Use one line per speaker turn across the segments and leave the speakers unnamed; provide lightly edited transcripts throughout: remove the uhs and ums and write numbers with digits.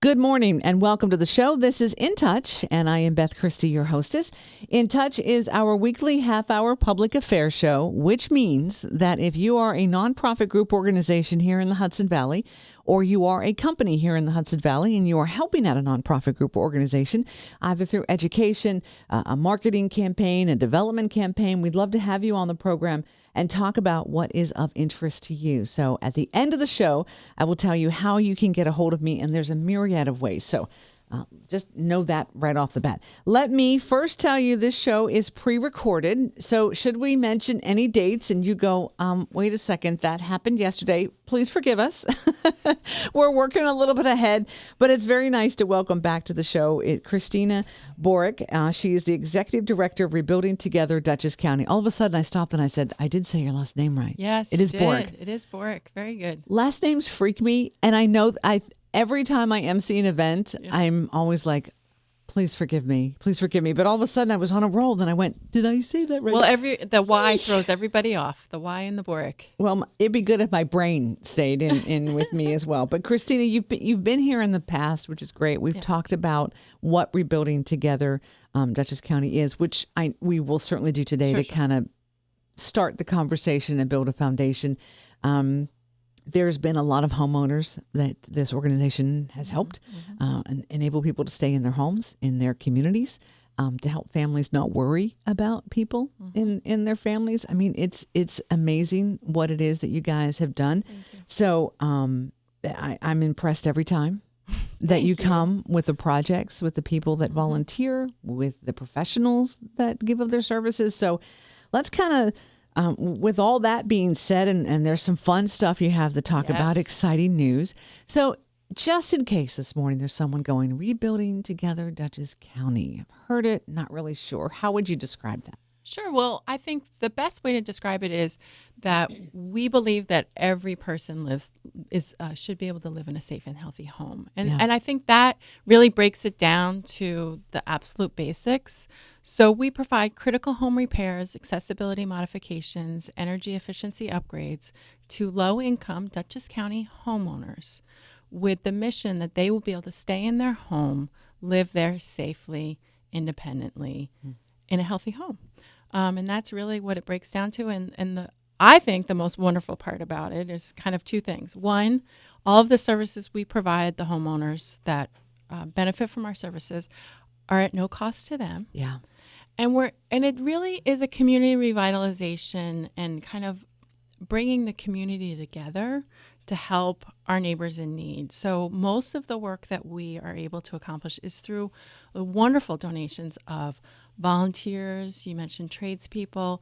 Good morning and welcome to the show. This is In Touch, and I am Beth Christie, your hostess. In Touch is our weekly half-hour public affairs show, which means that if you are a nonprofit group organization here in the Hudson Valley, or you are a company here in the Hudson Valley and you are helping out a nonprofit group organization, either through education, a marketing campaign, a development campaign, we'd love to have you on the program and talk about what is of interest to you. So at the end of the show, I will tell you how you can get a hold of me, and there's a myriad of ways. So just know that right off the bat. Let me first tell you this show is pre-recorded. So should we mention any dates and you go, wait a second, that happened yesterday, please forgive us. We're working a little bit ahead, but it's very nice to welcome back to the show Christina Borick. She is the Executive Director of Rebuilding Together Dutchess County. All of a sudden I stopped and I said, I did say your last name right.
Yes,
it is Borick.
It is Borick. Very good.
Last names freak me, and I know every time I MC an event, I'm always like, please forgive me. Please forgive me. But all of a sudden I was on a roll. Then I went, did I say that right?
Well, the Y throws everybody off. The Y and the Borick.
Well, it'd be good if my brain stayed in with me as well. But Christina, you've been here in the past, which is great. We've talked about what Rebuilding Together Dutchess County is, which we will certainly do today to kind of start the conversation and build a foundation. There's been a lot of homeowners that this organization has helped and enable people to stay in their homes, in their communities, to help families not worry about people in their families. I mean, it's amazing what it is that you guys have done. So I'm impressed every time that you come with the projects, with the people that volunteer, with the professionals that give of their services. So let's kind of with all that being said, and there's some fun stuff you have to talk about, exciting news. So just in case this morning there's someone going, Rebuilding Together Dutchess County. I've heard it, not really sure. How would you describe that?
Sure. Well, I think the best way to describe it is that we believe that every person should be able to live in a safe and healthy home. And I think that really breaks it down to the absolute basics. So we provide critical home repairs, accessibility modifications, energy efficiency upgrades to low-income Dutchess County homeowners with the mission that they will be able to stay in their home, live there safely, independently, in a healthy home. And that's really what it breaks down to. And I think the most wonderful part about it is kind of two things. One, all of the services we provide the homeowners that benefit from our services are at no cost to them.
Yeah.
And it really is a community revitalization and kind of bringing the community together to help our neighbors in need. So most of the work that we are able to accomplish is through the wonderful donations of volunteers. You mentioned tradespeople.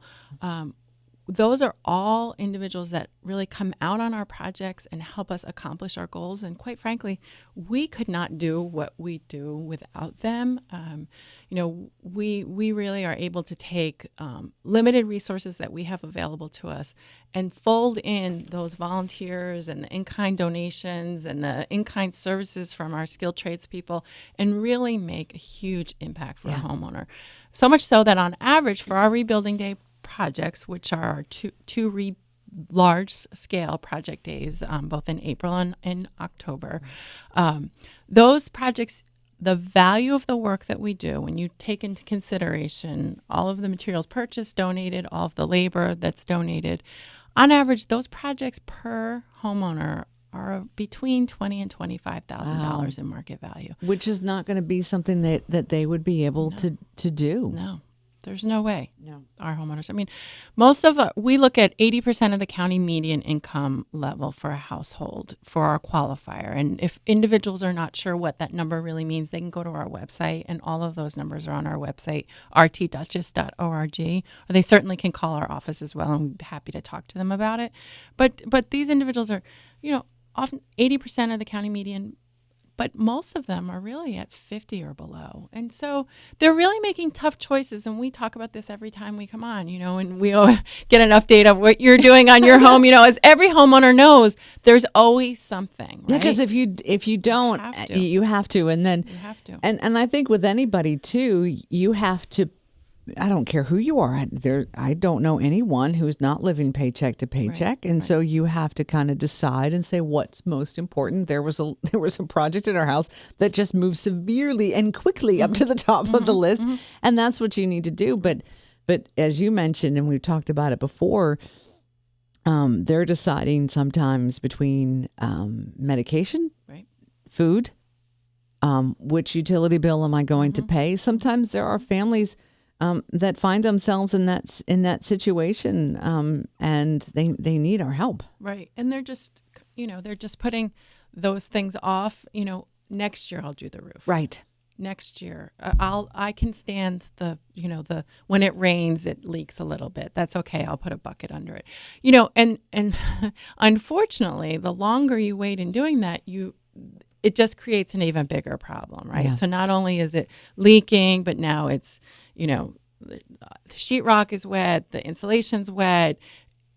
Those are all individuals that really come out on our projects and help us accomplish our goals. And quite frankly, we could not do what we do without them. We really are able to take limited resources that we have available to us and fold in those volunteers and the in-kind donations and the in-kind services from our skilled tradespeople and really make a huge impact for a homeowner. So much so that on average for our Rebuilding Day projects, which are our two large-scale project days, both in April and in October. Those projects, the value of the work that we do, when you take into consideration all of the materials purchased, donated, all of the labor that's donated, on average, those projects per homeowner are between $20,000 and $25,000 in market value.
Which is not going to be something that they would be able to do.
No. There's no way.
No.
Our homeowners. I mean, we look at 80% of the county median income level for a household for our qualifier. And if individuals are not sure what that number really means, they can go to our website, and all of those numbers are on our website, rtdutchess.org. Or they certainly can call our office as well, and we'd be happy to talk to them about it. But these individuals are, often 80% of the county median, but most of them are really at 50 or below. And so they're really making tough choices. And we talk about this every time we come on, and we get an update of what you're doing on your home. As every homeowner knows, there's always something, right?
Because if you don't, you have to. And then
you have to.
And I think with anybody too, you have to I don't care who you are. I don't know anyone who's not living paycheck to paycheck, and so you have to kind of decide and say what's most important. There was a project in our house that just moved severely and quickly up to the top of the list, and that's what you need to do. But as you mentioned, and we've talked about it before, they're deciding sometimes between medication, food, which utility bill am I going to pay? Sometimes there are families that find themselves in that situation, and they need our help.
Right, and they're just putting those things off. Next year I'll do the roof.
Right.
Next year I can stand the when it rains it leaks a little bit. That's okay. I'll put a bucket under it. And unfortunately, the longer you wait in doing that, it just creates an even bigger problem, right?
Yeah.
So not only is it leaking, but now it's, the sheetrock is wet, the insulation's wet.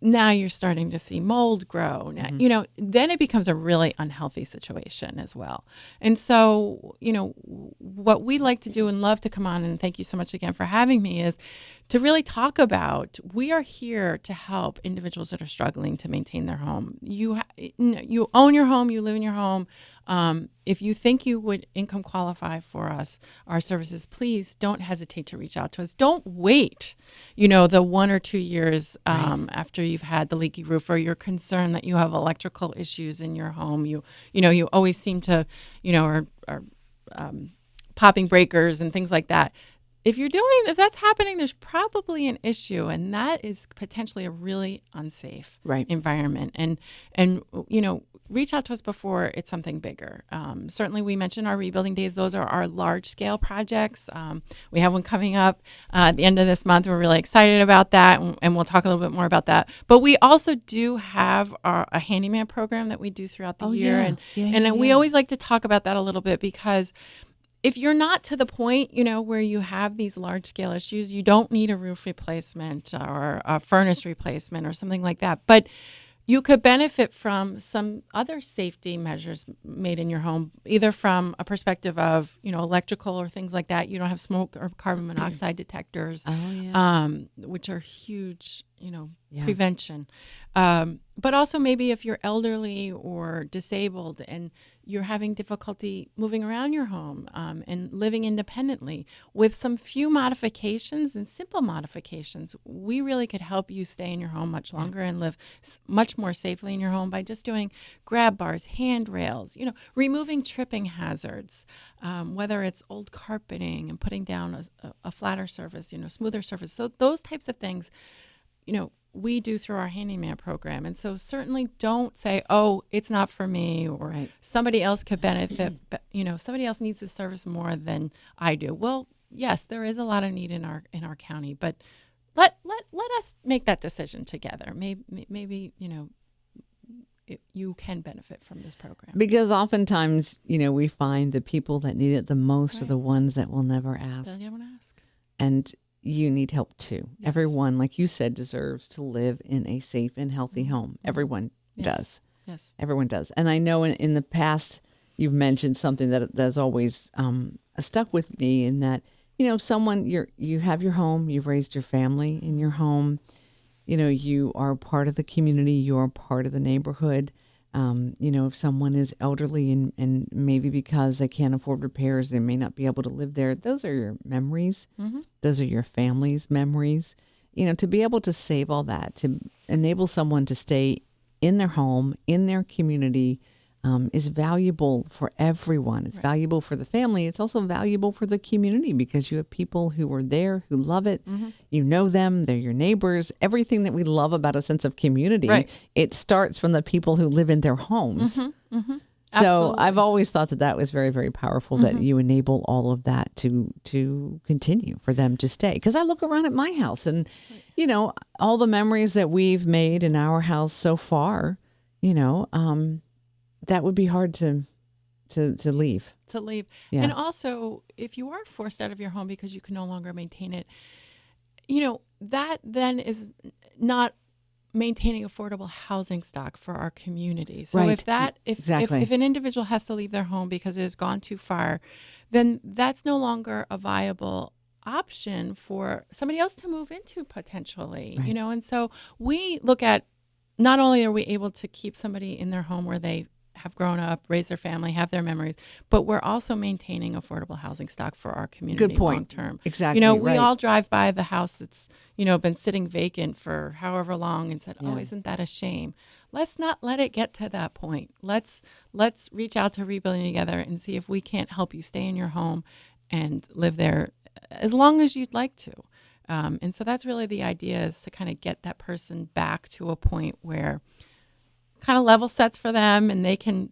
Now you're starting to see mold grow. Now, then it becomes a really unhealthy situation as well. And so, what we like to do and love to come on, and thank you so much again for having me, is to really talk about, we are here to help individuals that are struggling to maintain their home. You own your home, you live in your home. If you think you would income qualify for our services, please don't hesitate to reach out to us. Don't wait, the 1 or 2 years after you've had the leaky roof, or you're concerned that you have electrical issues in your home. You always seem to, are popping breakers and things like that. If that's happening, there's probably an issue, and that is potentially a really unsafe environment. And reach out to us before it's something bigger. Certainly, we mentioned our rebuilding days. Those are our large scale projects. We have one coming up at the end of this month. We're really excited about that, and we'll talk a little bit more about that. But we also do have a handyman program that we do throughout the year, and we always like to talk about that a little bit, because if you're not to the point, where you have these large scale issues, you don't need a roof replacement or a furnace replacement or something like that. But you could benefit from some other safety measures made in your home, either from a perspective of, electrical or things like that. You don't have smoke or carbon monoxide detectors, which are huge, prevention. But also maybe if you're elderly or disabled and you're having difficulty moving around your home and living independently, with some few modifications and simple modifications, we really could help you stay in your home much longer and live much more safely in your home by just doing grab bars, handrails, removing tripping hazards, whether it's old carpeting and putting down a flatter surface, smoother surface. So those types of things, we do through our handyman program. And so certainly don't say, oh, it's not for me, or somebody else could benefit, somebody else needs the service more than I do. Well, yes, there is a lot of need in our county, but let us make that decision together. Maybe you can benefit from this program.
Because oftentimes, we find the people that need it the most are the ones that will never ask.
They'll never ask.
And you need help too. Yes. Everyone, like you said, deserves to live in a safe and healthy home. Everyone does.
Yes.
Everyone does. And I know in the past, you've mentioned something that's always stuck with me, in that, someone, you have your home, you've raised your family in your home, you are part of the community, you are part of the neighborhood. If someone is elderly and maybe because they can't afford repairs, they may not be able to live there. Those are your memories. Mm-hmm. Those are your family's memories. To be able to save all that, to enable someone to stay in their home, in their community, is valuable for everyone. It's valuable for the family. It's also valuable for the community, because you have people who are there, who love it. Mm-hmm. You know them. They're your neighbors. Everything that we love about a sense of community, it starts from the people who live in their homes. Mm-hmm. Mm-hmm. So absolutely. I've always thought that was very, very powerful, that you enable all of that to continue, for them to stay. Because I look around at my house and, all the memories that we've made in our house so far, that would be hard to leave.
To leave. Yeah. And also, if you are forced out of your home because you can no longer maintain it, that then is not maintaining affordable housing stock for our community. So if an individual has to leave their home because it has gone too far, then that's no longer a viable option for somebody else to move into potentially,
Right.
and so we look at, not only are we able to keep somebody in their home where they have grown up, raised their family, have their memories, but we're also maintaining affordable housing stock for our community
Good point.
long term.
Exactly.
We
right.
all drive by the house that's, been sitting vacant for however long and said, "Oh,
Yeah.
isn't that a shame?" Let's not let it get to that point. Let's reach out to Rebuilding Together and see if we can't help you stay in your home and live there as long as you'd like to. And so that's really the idea, is to kind of get that person back to a point where kind of level sets for them, and they can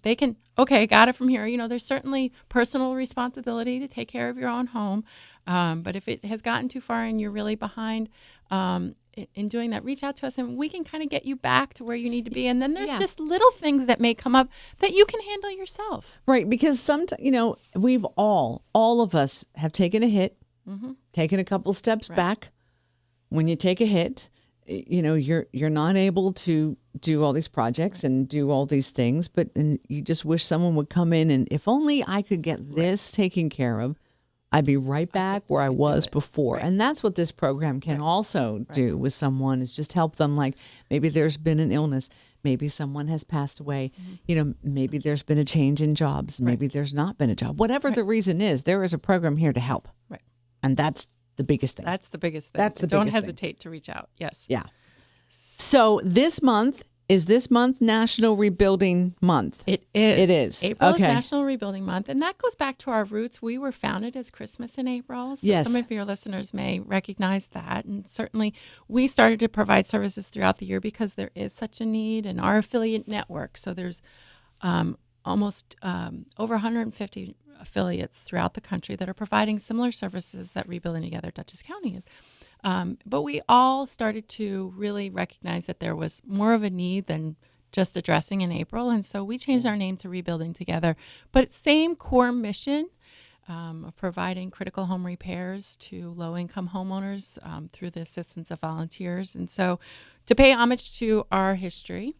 okay, got it from here. There's certainly personal responsibility to take care of your own home, but if it has gotten too far and you're really behind in doing that, reach out to us and we can kind of get you back to where you need to be. And then there's
Yeah.
just little things that may come up that you can handle yourself.
Right, because sometimes we've all of us have taken a hit, taken a couple steps back. When you take a hit, you're not able to do all these projects and do all these things, and you just wish someone would come in and, if only I could get this taken care of, I'd be right back where I was before. And that's what this program can also do with someone, is just help them. Like, maybe there's been an illness, maybe someone has passed away, maybe there's been a change in jobs, maybe there's not been a job. Whatever the reason is, there is a program here to help.
Right.
And that's the biggest thing.
That's the biggest thing.
That's the
Don't
biggest thing.
hesitate to reach out. Yes.
Yeah. So this month, is National Rebuilding Month?
It is.
It is.
April
Okay.
is National Rebuilding Month, and that goes back to our roots. We were founded as Christmas in April, so
Yes.
some of your listeners may recognize that. And certainly we started to provide services throughout the year because there is such a need, and our affiliate network. So there's almost over 150 affiliates throughout the country that are providing similar services that Rebuilding Together Dutchess County is. But we all started to really recognize that there was more of a need than just addressing in April. And so we changed our name to Rebuilding Together. But same core mission of providing critical home repairs to low-income homeowners through the assistance of volunteers. And so to pay homage to our history,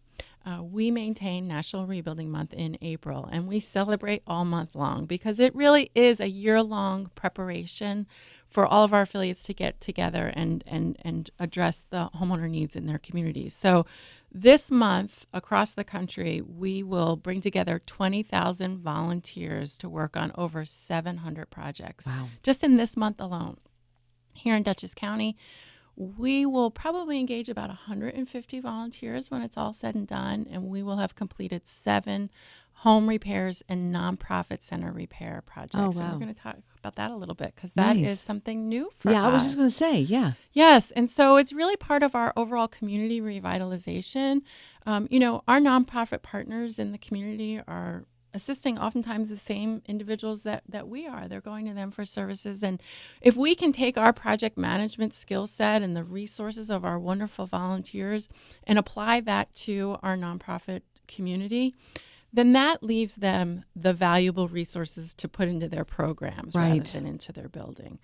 we maintain National Rebuilding Month in April, and we celebrate all month long because it really is a year-long preparation for all of our affiliates to get together and address the homeowner needs in their communities. So this month, across the country, we will bring together 20,000 volunteers to work on over 700 projects.
Wow.
Just in this month alone. Here in Dutchess County, we will probably engage about 150 volunteers when it's all said and done, and we will have completed 7 home repairs and nonprofit center repair projects.
Oh,
And
wow.
we're going to talk about that a little bit because that
Nice.
is something new for us.
Yeah, I was just going to say, yeah.
Yes, and so it's really part of our overall community revitalization. Our nonprofit partners in the community are assisting oftentimes the same individuals that we are. They're going to them for services. And if we can take our project management skill set and the resources of our wonderful volunteers and apply that to our nonprofit community, then that leaves them the valuable resources to put into their programs rather
Right.
than into their building.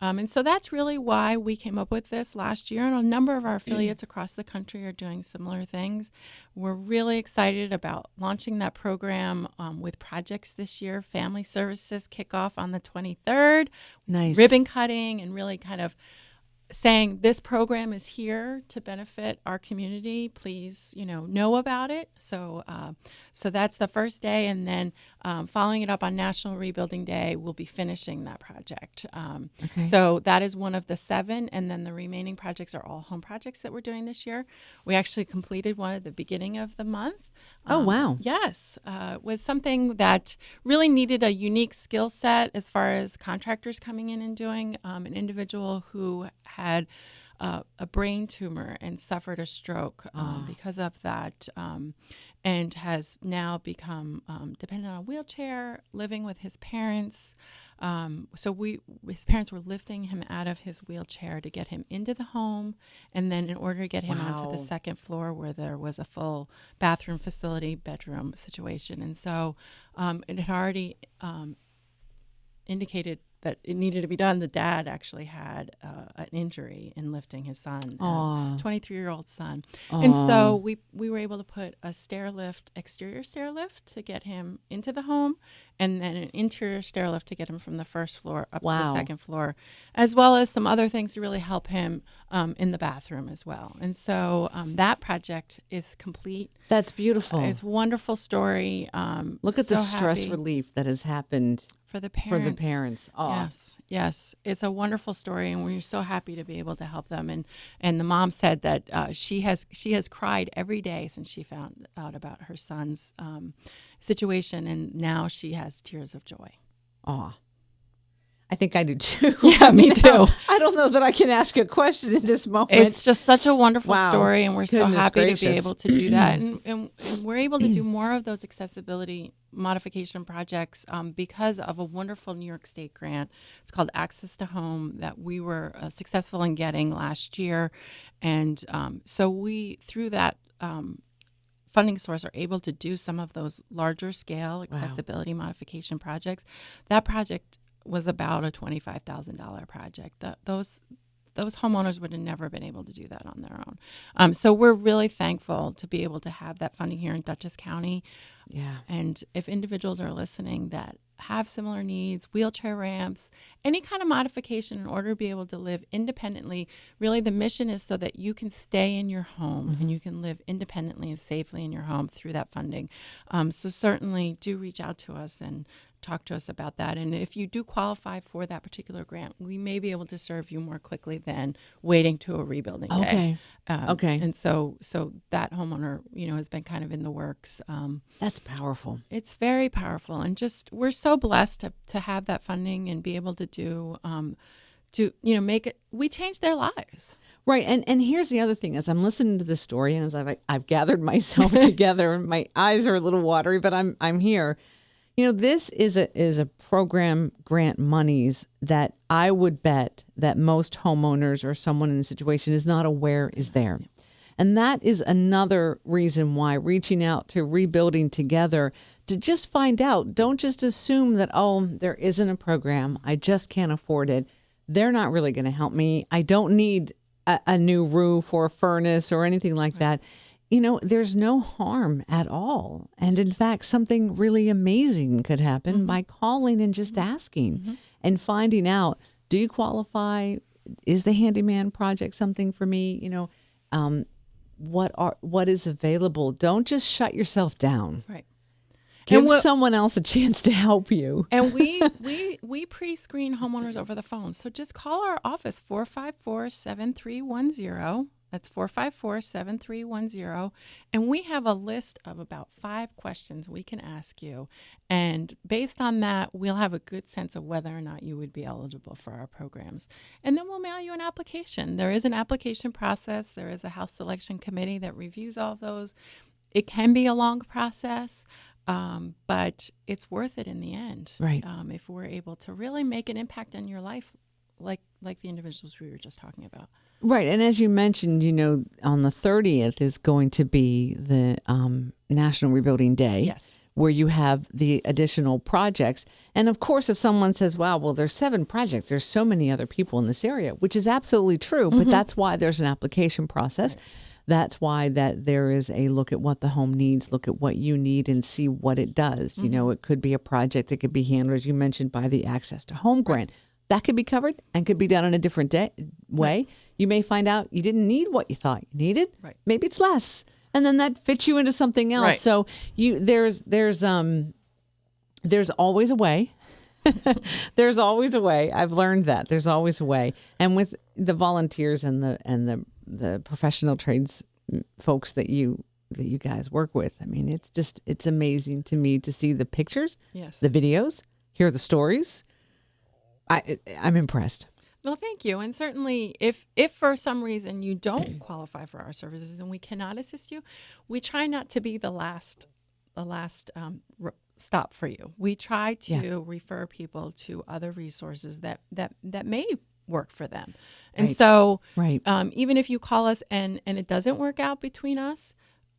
And so that's really why we came up with this last year. And a number of our affiliates across the country are doing similar things. We're really excited about launching that program with projects this year. Family services kick off on the 23rd.
Nice.
Ribbon cutting and really kind of saying this program is here to benefit our community. Please, know about it. So that's the first day, and then following it up on National Rebuilding Day, we'll be finishing that project.
Okay.
So that is one of the 7, and then the remaining projects are all home projects that we're doing this year. We actually completed one at the beginning of the month.
Oh, wow.
Yes, was something that really needed a unique skill set as far as contractors coming in and doing. An individual who had a brain tumor and suffered a stroke because of that, and has now become dependent on a wheelchair, living with his parents. His parents were lifting him out of his wheelchair to get him into the home, and then in order to get him onto
Wow.
the second floor where there was a full bathroom facility, bedroom situation. And so it had already indicated that it needed to be done, the dad actually had an injury in lifting his son,
Aw.
23-year-old son. And so we were able to put a exterior stair lift to get him into the home, and then an interior stair lift to get him from the first floor up to the second floor, as well as some other things to really help him in the bathroom as well. And so that project is complete.
That's beautiful.
It's a wonderful story.
Look at the
so
stress
happy
relief that has happened
for the parents.
Oh.
Yes. It's a wonderful story, and we're so happy to be able to help them. And the mom said that she has cried every day since she found out about her son's situation, and now she has tears of joy.
Oh. I think I do too.
Yeah, me too.
I don't know that I can ask a question in this moment.
It's just such a wonderful
Wow.
story, and we're so
Goodness
happy
gracious.
to be able to do that. And we're able to do more of those accessibility modification projects because of a wonderful New York State grant. It's called Access to Home that we were successful in getting last year. And so we, through that funding source, are able to do some of those larger scale accessibility modification projects. That project was about a $25,000 project. Those homeowners would have never been able to do that on their own. So we're really thankful to be able to have that funding here in Dutchess County.
Yeah.
And if individuals are listening that have similar needs, wheelchair ramps, any kind of modification in order to be able to live independently, really the mission is so that you can stay in your home and you can live independently and safely in your home through that funding. So certainly do reach out to us and talk to us about that. And if you do qualify for that particular grant, we may be able to serve you more quickly than waiting to a rebuilding day.
Okay.
And so that homeowner, has been kind of in the works.
That's powerful.
It's very powerful, and just we're so blessed to have that funding and be able to do make it. We change their lives.
Right. And here's the other thing. As I'm listening to this story, and as I've gathered myself together, and my eyes are a little watery, but I'm here. This is a program grant monies that I would bet that most homeowners or someone in a situation is not aware is there. And that is another reason why reaching out to Rebuilding Together to just find out, don't just assume that, there isn't a program, I just can't afford it. They're not really going to help me. I don't need a new roof or a furnace or anything like that. There's no harm at all. And in fact, something really amazing could happen by calling and just asking and finding out, do you qualify? Is the handyman project something for me? What is available? Don't just shut yourself down.
Right.
Give someone else a chance to help you.
And we pre-screen homeowners over the phone. So just call our office, 454-7310. That's 454-7310. And we have a list of about 5 questions we can ask you. And based on that, we'll have a good sense of whether or not you would be eligible for our programs. And then we'll mail you an application. There is an application process. There is a house selection committee that reviews all of those. It can be a long process, but it's worth it in the end.
Right.
If we're able to really make an impact on your life, like the individuals we were just talking about.
Right. And as you mentioned, on the 30th is going to be the National Rebuilding Day.
Yes.
Where you have the additional projects. And of course, if someone says, wow, well, there's 7 projects, there's so many other people in this area, which is absolutely true. But that's why there's an application process. Right. That's why that there is a look at what the home needs, look at what you need and see what it does. It could be a project that could be handled, as you mentioned, by the Access to Home grant. That could be covered and could be done in a different way. Right. You may find out you didn't need what you thought you needed. Right. Maybe it's less. And then that fits you into something else. Right. So there's always a way. There's always a way. I've learned that. There's always a way. And with the volunteers and the professional trades folks that you guys work with, I mean, it's amazing to me to see the pictures, the videos, hear the stories. I'm impressed.
Well, thank you. And certainly if for some reason you don't qualify for our services and we cannot assist you, we try not to be the last stop for you. We try to refer people to other resources that may work for them. And so even if you call us and it doesn't work out between us,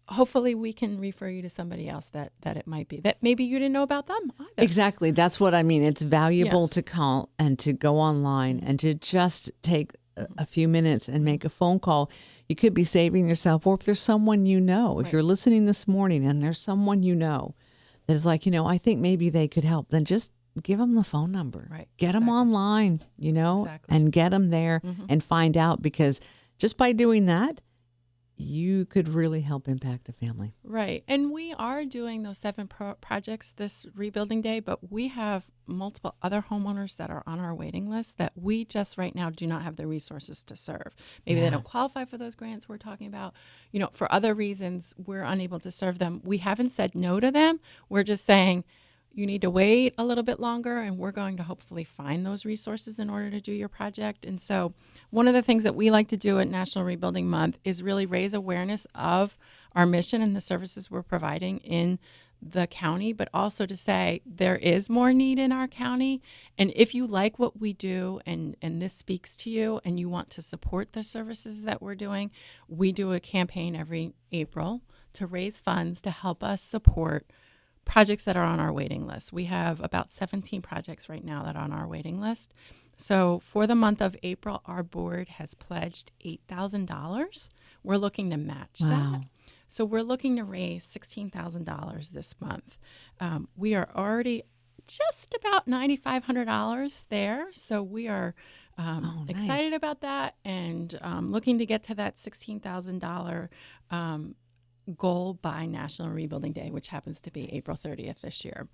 hopefully we can refer you to somebody else that it might be that maybe you didn't know about them either.
Exactly. That's what I mean. It's valuable
Yes.
to call and to go online and to just take a few minutes and make a phone call. You could be saving yourself, or if there's someone you know, if
Right.
you're listening this morning and there's someone you know that is like, I think maybe they could help, then just give them the phone number.
Right.
Get them
Exactly.
online,
Exactly.
and get them there and find out, because just by doing that, you could really help impact a family.
Right. And we are doing those 7 projects this rebuilding day, but we have multiple other homeowners that are on our waiting list that we just right now do not have the resources to serve. Maybe
Yeah.
they don't qualify for those grants we're talking about. For other reasons, we're unable to serve them. We haven't said no to them. We're just saying, you need to wait a little bit longer, and we're going to hopefully find those resources in order to do your project. And so one of the things that we like to do at National Rebuilding Month is really raise awareness of our mission and the services we're providing in the county, but also to say there is more need in our county. And if you like what we do and this speaks to you and you want to support the services that we're doing, we do a campaign every April to raise funds to help us support projects that are on our waiting list. We have about 17 projects right now that are on our waiting list. So for the month of April, our board has pledged $8,000. We're looking to match
Wow.
that. So we're looking to raise $16,000 this month. We are already just about $9,500 there. So we are
Nice.
excited about that and looking to get to that $16,000 goal by National Rebuilding Day, which happens to be April 30th this year.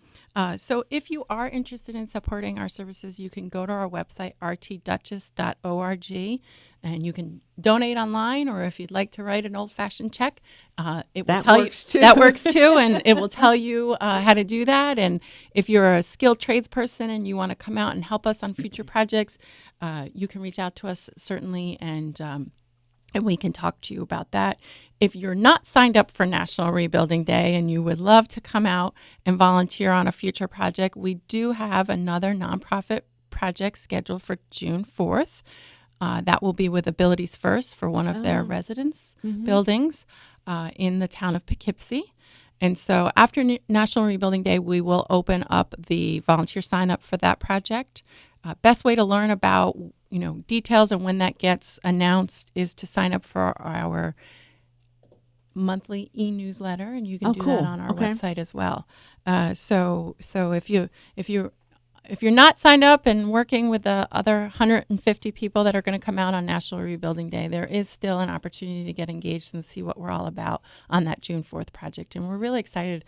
So if you are interested in supporting our services, you can go to our website, rtduchess.org, and you can donate online, or if you'd like to write an old-fashioned check, it will
That
tell
works too.
you that works too, and it will tell you how to do that. And if you're a skilled tradesperson and you want to come out and help us on future projects, you can reach out to us certainly, and we can talk to you about that. If you're not signed up for National Rebuilding Day and you would love to come out and volunteer on a future project, we do have another nonprofit project scheduled for June 4th. That will be with Abilities First for one of their residence buildings in the town of Poughkeepsie. And so after National Rebuilding Day, we will open up the volunteer sign up for that project. Best way to learn about details and when that gets announced is to sign up for our monthly e-newsletter, and you can do
cool.
that on our
Okay.
website as well. So if you're not signed up and working with the other 150 people that are going to come out on National Rebuilding Day, there is still an opportunity to get engaged and see what we're all about on that June 4th project. And we're really excited.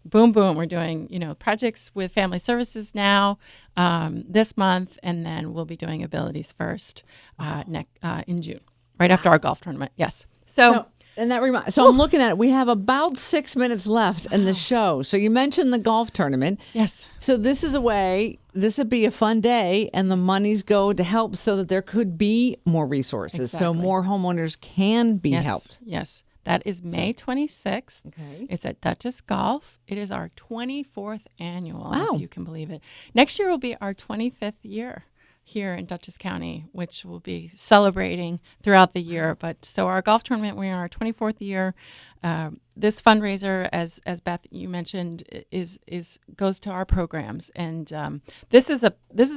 Boom, boom. We're doing, projects with Family Services now this month, and then we'll be doing Abilities First in June, right after our golf tournament. Yes. So
And that reminds. So I'm looking at it. We have about 6 minutes left in the show. So you mentioned the golf tournament.
yes.
So this is a way. This would be a fun day, and the monies go to help so that there could be more resources, so
Exactly.
more homeowners can be
Yes.
helped.
Yes. That is May 26th.
Okay.
It's at Duchess Golf. It is our 24th annual,
Wow.
if you can believe it. Next year will be our 25th year here in Dutchess County, which we'll be celebrating throughout the year. But so our golf tournament, we're in our 24th year. This fundraiser, as Beth you mentioned, is goes to our programs, and this is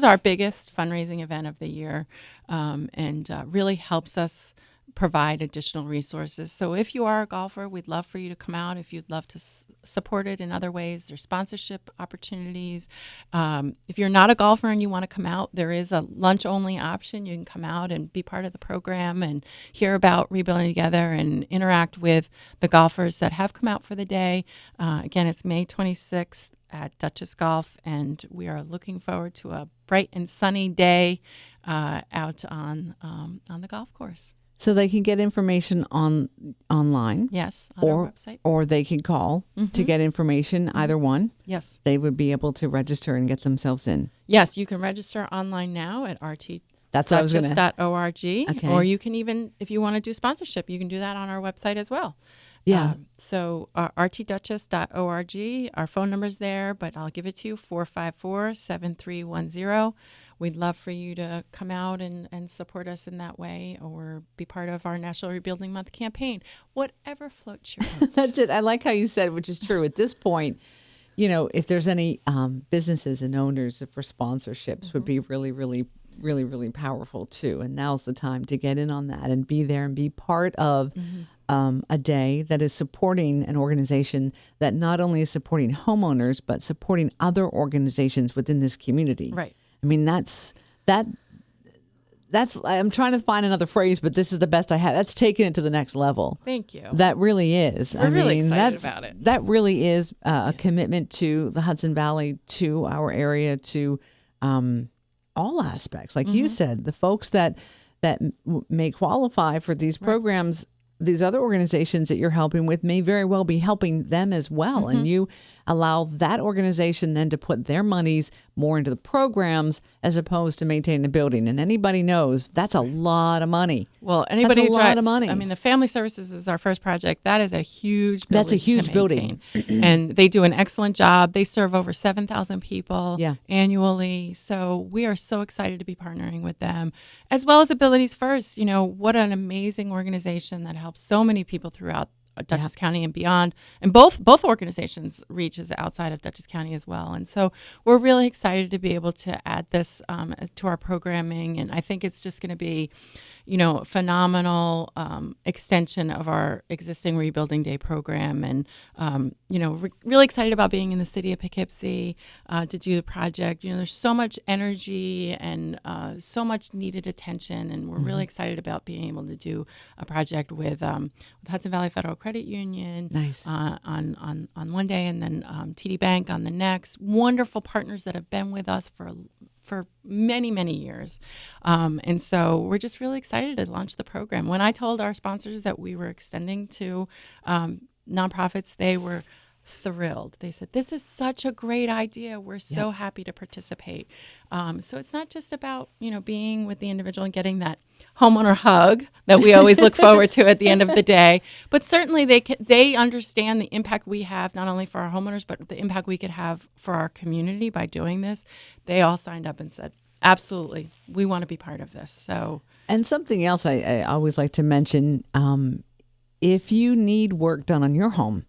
our biggest fundraising event of the year, and really helps us provide additional resources. So if you are a golfer, we'd love for you to come out. If you'd love to support it in other ways, there's sponsorship opportunities. If you're not a golfer and you want to come out, there is a lunch-only option. You can come out and be part of the program and hear about Rebuilding Together and interact with the golfers that have come out for the day. Again, it's May 26th at Duchess Golf, and we are looking forward to a bright and sunny day out on the golf course.
So they can get information online,
Yes, on our website.
or they can call to get information. Either one,
Yes.
they would be able to register and get themselves in.
Yes, you can register online now at
That's what I was going to.
rtduchess.org.
Okay.
Or you can even, if you want to do sponsorship, you can do that on our website as well.
Yeah.
So rtduchess.org, our phone number's there, but I'll give it to you, 454-7310. we'd love for you to come out and support us in that way, or be part of our National Rebuilding Month campaign. Whatever floats your boat.
That's it. I like how you said, which is true. At this point, if there's any businesses and owners for sponsorships would be really, really, really, really powerful too. And now's the time to get in on that and be there and be part of a day that is supporting an organization that not only is supporting homeowners, but supporting other organizations within this community.
Right.
I mean, that's I'm trying to find another phrase, but this is the best I have. That's taking it to the next level.
Thank you.
That really is.
We're really excited about it.
That really is a commitment to the Hudson Valley, to our area, to all aspects. Like you said, the folks that may qualify for these programs, these other organizations that you're helping with may very well be helping them as well. And you allow that organization then to put their monies more into the programs as opposed to maintaining the building. And anybody knows that's a lot of money.
Well, anybody
That's a lot of money.
I mean, the Family Services is our first project. That is a huge building.
That's a huge
to
building.
maintain. And they do an excellent job. They serve over 7,000 people
Yeah.
annually. So we are so excited to be partnering with them, as well as Abilities First. What an amazing organization that helps so many people throughout Dutchess County and beyond. And both organizations reach is outside of Dutchess County as well. And so we're really excited to be able to add this to our programming. And I think it's just going to be, a phenomenal extension of our existing Rebuilding Day program. And, really excited about being in the city of Poughkeepsie to do the project. There's so much energy and so much needed attention. And we're really excited about being able to do a project with Hudson Valley Federal Credit Union
Nice.
on one day, and then TD Bank on the next. Wonderful partners that have been with us for many, many years. And so we're just really excited to launch the program. When I told our sponsors that we were extending to nonprofits, they were thrilled. They said, this is such a great idea. We're so happy to participate. So it's not just about, being with the individual and getting that homeowner hug that we always look forward to at the end of the day, but certainly they understand the impact we have, not only for our homeowners, but the impact we could have for our community by doing this. They all signed up and said, absolutely, we want to be part of this. So,
And something else I always like to mention, if you need work done on your home,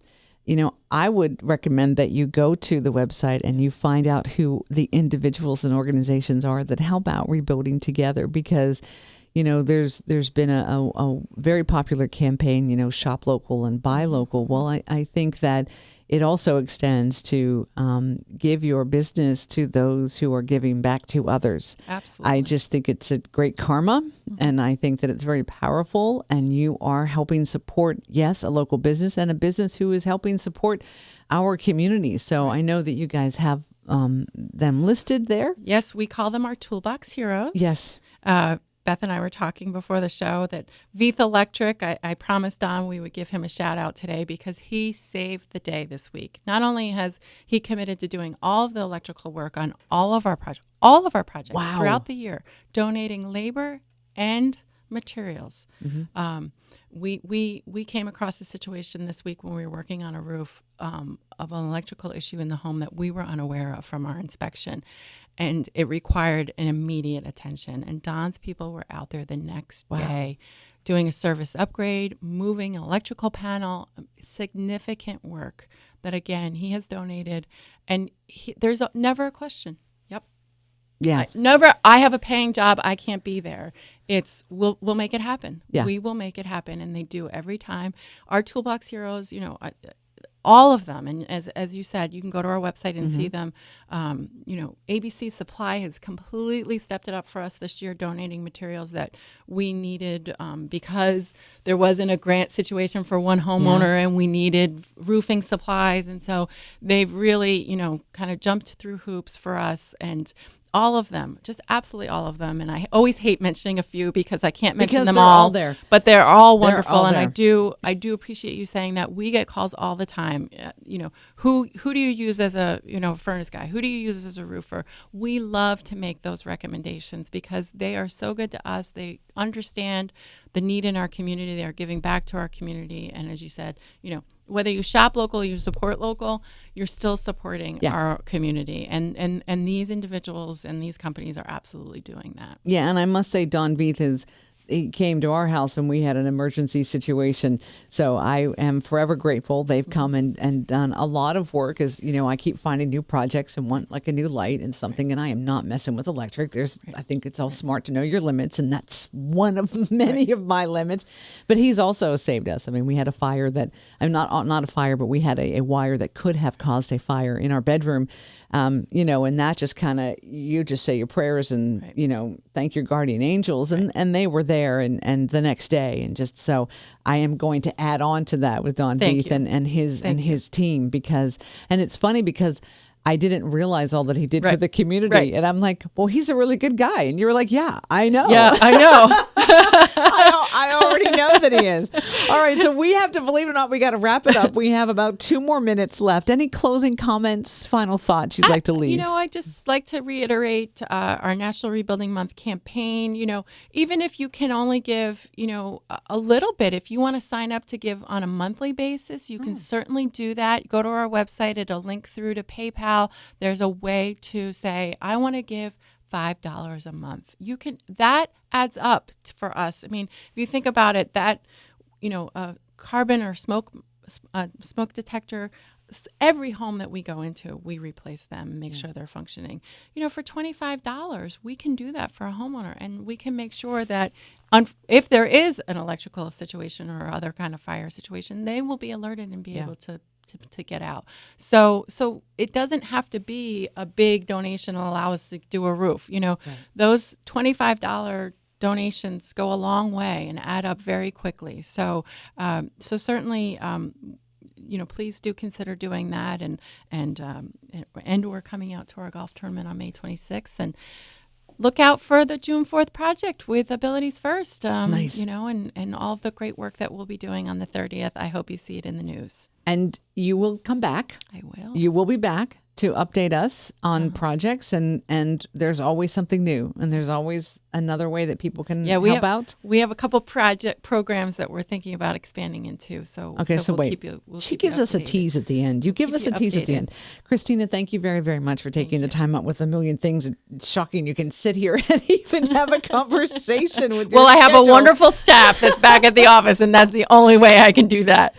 I would recommend that you go to the website and you find out who the individuals and organizations are that help out Rebuilding Together, because there's been a very popular campaign, shop local and buy local. Well, I think that it also extends to give your business to those who are giving back to others.
absolutely.
I just think it's a great karma, and I think that it's very powerful, and you are helping support, yes, a local business and a business who is helping support our community. So I know that you guys have them listed there.
Yes, we call them our Toolbox Heroes.
Yes.
Beth and I were talking before the show that Veith Electric, I promised Don we would give him a shout out today because he saved the day this week. Not only has he committed to doing all of the electrical work on all of our projects
Wow.
throughout the year, donating labor and materials. We came across a situation this week when we were working on a roof of an electrical issue in the home that we were unaware of from our inspection. And it required an immediate attention. And Don's people were out there the next day doing a service upgrade, moving an electrical panel, significant work that, again, he has donated. And there's never a question. Yep.
Yeah.
I have a paying job. I can't be there. It's we'll make it happen.
Yeah.
We will make it happen. And they do every time. Our Toolbox Heroes, all of them. And as you said, you can go to our website and see them. ABC Supply has completely stepped it up for us this year, donating materials that we needed because there wasn't a grant situation for one homeowner and we needed roofing supplies. And so they've really, kind of jumped through hoops for us, and all of them, just absolutely all of them. And I always hate mentioning a few because I can't mention them
they're all there.
But they're all
They're
wonderful.
all
And
there.
I do appreciate you saying that. We get calls all the time. Who do you use as a furnace guy? Who do you use as a roofer? We love to make those recommendations because they are so good to us. They understand the need in our community. They are giving back to our community. And as you said, whether you shop local, you support local, you're still supporting
Yeah.
our community. And these individuals and these companies are absolutely doing that.
Yeah, and I must say, Don Beath he came to our house and we had an emergency situation. So I am forever grateful. They've come and done a lot of work. As you know, I keep finding new projects and want like a new light and something, and I am not messing with electric. I think it's all smart to know your limits, and that's one of many of my limits. But he's also saved us. I mean, we had a fire that I'm not a fire, but we had a wire that could have caused a fire in our bedroom. And that just kind of, you just say your prayers and, thank your guardian angels. And they were there and the next day. And just so I am going to add on to that with Don Beath and his team and it's funny because I didn't realize all that he did for the community.
Right.
And I'm like, well, he's a really good guy. And you were like, yeah, I know.
Yeah, I know.
I already know that he is. All right. So we have to, believe it or not, we got to wrap it up. We have about 2 more minutes left. Any closing comments, final thoughts you'd like to leave?
I just like to reiterate our National Rebuilding Month campaign. Even if you can only give, a little bit, if you want to sign up to give on a monthly basis, you can certainly do that. Go to our website. It'll link through to PayPal. There's a way to say, I want to give $5 a month. That adds up for us. I mean, if you think about it, that, carbon or smoke detector, every home that we go into, we replace them, make sure they're functioning. For $25, we can do that for a homeowner, and we can make sure that if there is an electrical situation or other kind of fire situation, they will be alerted and be able to get out. So it doesn't have to be a big donation to allow us to do a roof. Those $25 donations go a long way and add up very quickly. So certainly, please do consider doing that. And we're coming out to our golf tournament on May 26th, and look out for the June 4th project with Abilities First.
Nice.
And all of the great work that we'll be doing on the 30th. I hope you see it in the news.
And you will come back.
I will.
You will be back to update us on projects, and there's always something new, and there's always another way that people can help out.
We have a couple programs that we're thinking about expanding into. So we'll
wait.
Keep you,
she gives us a tease at the end. You give us a tease at the end. Christina, thank you very, very much for taking the time out with a million things. It's shocking you can sit here and even have a conversation with your
Well, I have a
schedule.
wonderful staff that's back at the office, and that's the only way I can do that.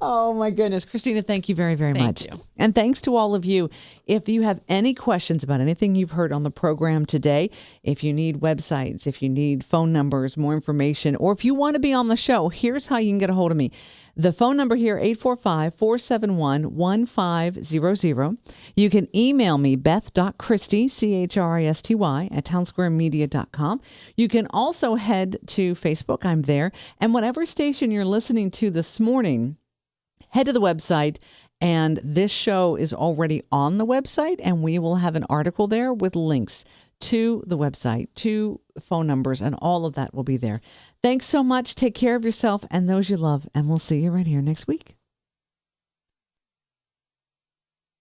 Oh, my goodness. Christina, thank you very, very much.
Thank you.
And thanks to all of you. If you have any questions about anything you've heard on the program today, if you need websites, if you need phone numbers, more information, or if you want to be on the show, here's how you can get a hold of me. The phone number here, 845-471-1500. You can email me, beth.christy, CHRISTY, at townsquaremedia.com. You can also head to Facebook. I'm there. And whatever station you're listening to this morning, head to the website, and this show is already on the website, and we will have an article there with links to the website, to phone numbers, and all of that will be there. Thanks so much. Take care of yourself and those you love, and we'll see you right here next week.